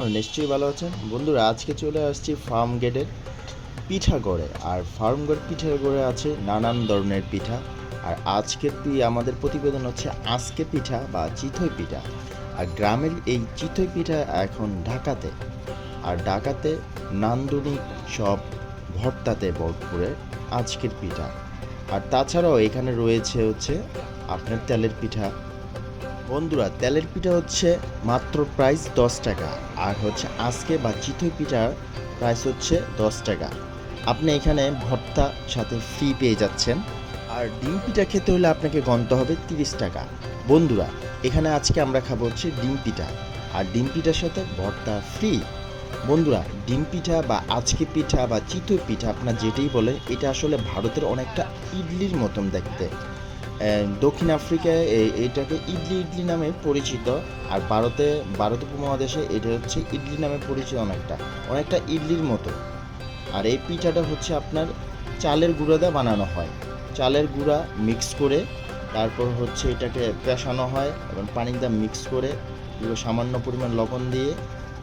নিশ্চয়ই ভালো আছেন বন্ধুরা। আজকে চলে আসছি ফার্ম গেটের পিঠাগড়ে। আর ফার্ম গেট পিঠাগড়ে আছে নানান ধরনের পিঠা। আর আজকের আমাদের প্রতিবেদন হচ্ছে আজকে পিঠা বা চিতই পিঠা। আর গ্রামের এই চিতই পিঠা এখন ঢাকাতে। আর ঢাকাতে নান্দনিক সব ভর্তাতে ভরপুরে আজকের পিঠা। আর তাছাড়াও এখানে রয়েছে হচ্ছে আপনার তেলের পিঠা। বন্ধুরা, তেলের পিঠা হচ্ছে মাত্র প্রাইস 10 টাকা। আর হচ্ছে আজকে বা চিতই পিঠার প্রাইস হচ্ছে 10 টাকা। আপনি এখানে ভর্তা সাথে ফ্রি পেয়ে যাচ্ছেন। আর ডিম পিঠা খেতে হলে আপনাকে গণতে হবে 30 টাকা। বন্ধুরা, এখানে আজকে আমরা খাবো হচ্ছে ডিম পিঠা। আর ডিম পিঠার সাথে ভর্তা ফ্রি। বন্ধুরা, ডিম পিঠা বা আজকে পিঠা বা চিতই পিঠা আপনার যেটাই বলে, এটা আসলে ভারতের অনেকটা ইডলির মতন দেখতে। দক্ষিণ আফ্রিকায় এইটাকে ইডলি ইডলি নামে পরিচিত। আর ভারত উপমহাদেশে এটা হচ্ছে ইডলি নামে পরিচিত, অনেকটা ইডলির মতো। আর এই পিঠাটা হচ্ছে আপনার চালের গুঁড়া দিয়ে বানানো হয়। চালের গুঁড়া মিক্স করে তারপর হচ্ছে এটাকে পেষানো হয় এবং পানি দিয়ে মিক্স করে সামান্য পরিমাণ লবণ দিয়ে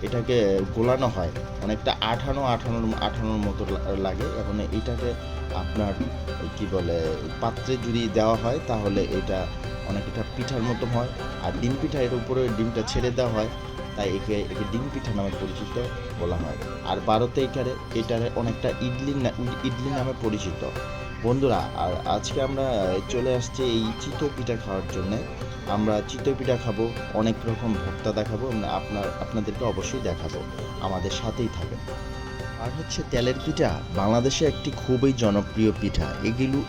এটাকে গোলানো হয়। অনেকটা আঠানোর মতো লাগে। এবং এটাকে আপনার কি বলে পাত্রে যদি দেওয়া হয় তাহলে এটা অনেকটা পিঠার মতো হয়। আর ডিম পিঠা এর উপরে ডিমটা ছেড়ে দেওয়া হয়, তাই একে ডিম পিঠা নামে পরিচিত বলা হয়। আর ভারতে এটারে অনেকটা ইডলি নামে পরিচিত। বন্ধুরা, আর আজকে আমরা চলে আসছি এই চিতই পিঠা খাওয়ার জন্যে। আমরা চিতই পিঠা খাবো, অনেক রকম ভর্তা দেখাবো, আপনাদেরকে অবশ্যই দেখাবো। আমাদের সাথেই থাকেন। আর হচ্ছে তেলের পিঠা বাংলাদেশে একটি খুবই জনপ্রিয় পিঠা।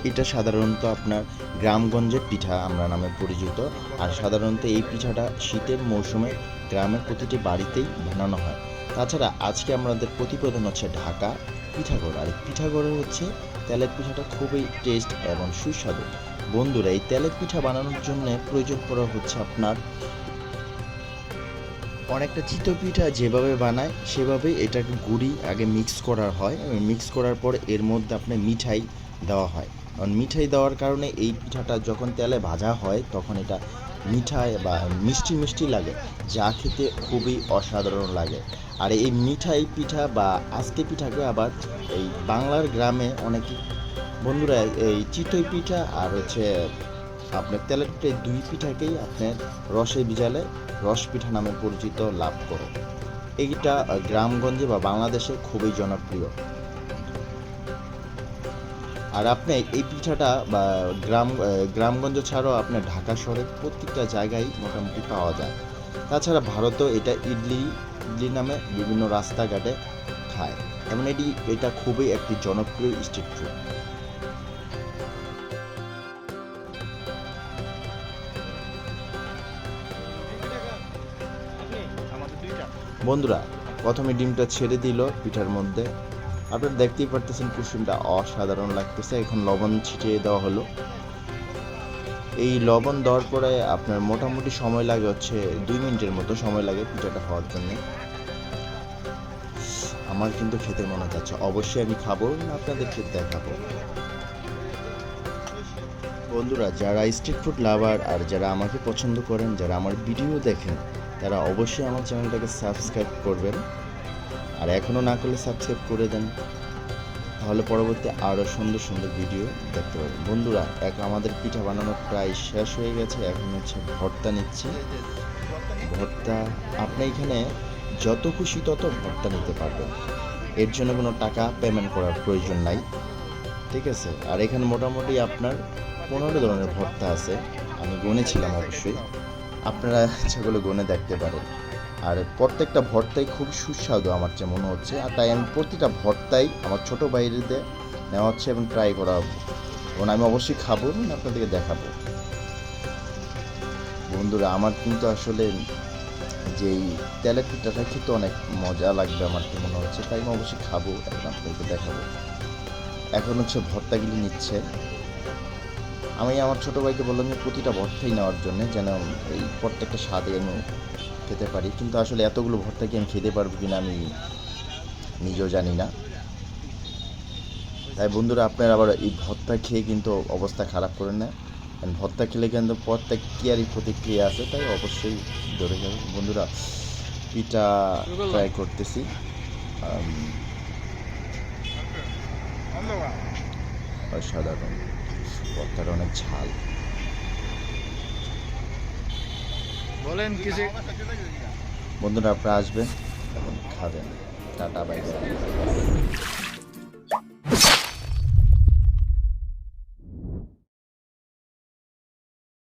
এটা সাধারণত আপনার গ্রামগঞ্জের পিঠা আমরা নামে পরিচিত। আর সাধারণত এই পিঠাটা শীতের মৌসুমে গ্রামের প্রতিটি বাড়িতেই বানানো হয়। তাছাড়া আজকে আমাদের প্রতিবেদন হচ্ছে ঢাকা পিঠাগড়। আর পিঠাগড়ের হচ্ছে তেলের পিঠাটা খুবই টেস্ট এবং সুস্বাদু। বন্ধুরা, এই তেলের পিঠা বানানোর জন্য প্রয়োজন পড়া হচ্ছে আপনার অনেকটা চিতই পিঠা যেভাবে বানায় সেভাবেই এটাকে গুঁড়ি আগে মিক্স করা হয়। মিক্স করার পর এর মধ্যে আপনার মিঠাই দেওয়া হয়। কারণ মিঠাই দেওয়ার কারণে এই পিঠাটা যখন তেলে ভাজা হয় তখন এটা মিঠাই বা মিষ্টি মিষ্টি লাগে, যা খেতে খুবই অসাধারণ লাগে। আর এই মিঠাই পিঠা বা আজকে পিঠাকে আবার এই বাংলার গ্রামে অনেকে বন্ধুরা এই চিতই পিঠা আর হচ্ছে আপনার তেলের পিঠা, এই দুই পিঠাকেই আপনার রসে ভিজালে রস পিঠা নামে পরিচিত লাভ করে। এইটা গ্রামগঞ্জে বা বাংলাদেশে খুবই জনপ্রিয়। আর আপনি এই পিঠাটা বা গ্রামগঞ্জ ছাড়াও আপনার ঢাকা শহরের প্রত্যেকটা জায়গায় মোটামুটি পাওয়া যায়। তাছাড়া ভারতেও এটা ইডলি ইডলি নামে বিভিন্ন রাস্তাঘাটে খায়। এমন এটা খুবই একটি জনপ্রিয় স্ট্রিট ফুড। বন্ধুরা, প্রথমে ডিমটা ছেড়ে দিল পিঠার মধ্যে। আপনারা দেখতেই পারতেছেন কুসুমটা অসাধারণ লাগতেছে। এখন লবণ ছিটিয়ে দেওয়া হলো। এই লবণ দেওয়ার পরে আপনার মোটামুটি সময় লাগে হচ্ছে 2 মিনিটের মতো সময় লাগে পিঠাটা হওয়ার জন্য। আমার কিন্তু খেতে মনে যাচ্ছে, অবশ্যই আমি খাবো, আপনাদেরকে দেখাবো। বন্ধুরা, যারা স্ট্রিট ফুড লাভার আর যারা আমাকে পছন্দ করেন, যারা আমার ভিডিও দেখেন, তারা অবশ্যই আমার চ্যানেলটাকে সাবস্ক্রাইব করবেন। আর এখনও না করলে সাবস্ক্রাইব করে দেন, তাহলে পরবর্তী আরও সুন্দর সুন্দর ভিডিও দেখতে পাবেন। বন্ধুরা, আমাদের পিঠা বানানো প্রায় শেষ হয়ে গেছে। এখন হচ্ছে ভর্তা নিচ্ছি। ভর্তা আপনি এখানে যত খুশি তত ভর্তা নিতে পারবেন। এর জন্য কোনো টাকা পেমেন্ট করার প্রয়োজন নাই, ঠিক আছে। আর এখানে মোটামুটি আপনার 15 ধরনের ভর্তা আছে। আমি গুনেছিলাম, অবশ্যই আপনারা সেগুলো গুনে দেখতে পারেন। আর প্রত্যেকটা ভর্তাই খুব সুস্বাদু আমার যে মনে হচ্ছে। আর তাই আমি প্রতিটা ভর্তাই আমার ছোটো বাইরেতে নেওয়া হচ্ছে এবং ট্রাই করা হবে, এবং আমি অবশ্যই খাবো এবং আপনাদেরকে দেখাবো। বন্ধুরা, আমার কিন্তু আসলে যেই তেলের পিঠাটা খেতে অনেক মজা লাগবে আমার তো মনে হচ্ছে, তাই আমি অবশ্যই খাবো এবং আপনাদেরকে দেখাবো। এখন হচ্ছে ভর্তাগুলি নিচ্ছে। আমি আমার ছোটো ভাইকে বললাম যে প্রতিটা ভর্তাই নেওয়ার জন্য, যেন এই প্রত্যেকটা স্বাদে আমি খেতে পারি। কিন্তু আসলে এতগুলো ভর্তা কি আমি খেতে পারবো কিনা আমি নিজেও জানি না। তাই বন্ধুরা, আপনারা আবার এই ভর্তা খেয়ে কিন্তু অবস্থা খারাপ করে না। ভর্তা খেলে কিন্তু প্রত্যেক ক্রিয়ারই প্রতিক্রিয়া আছে, তাই অবশ্যই ধরে যাবে। বন্ধুরা, পিঠা ট্রাই করতেছি। অসাধারণ, ভর্তার অনেক ঝাল। বলেন কিছু। বন্ধুরা আপনারা আসবেন এবং খাবেন। Tata, bye bye.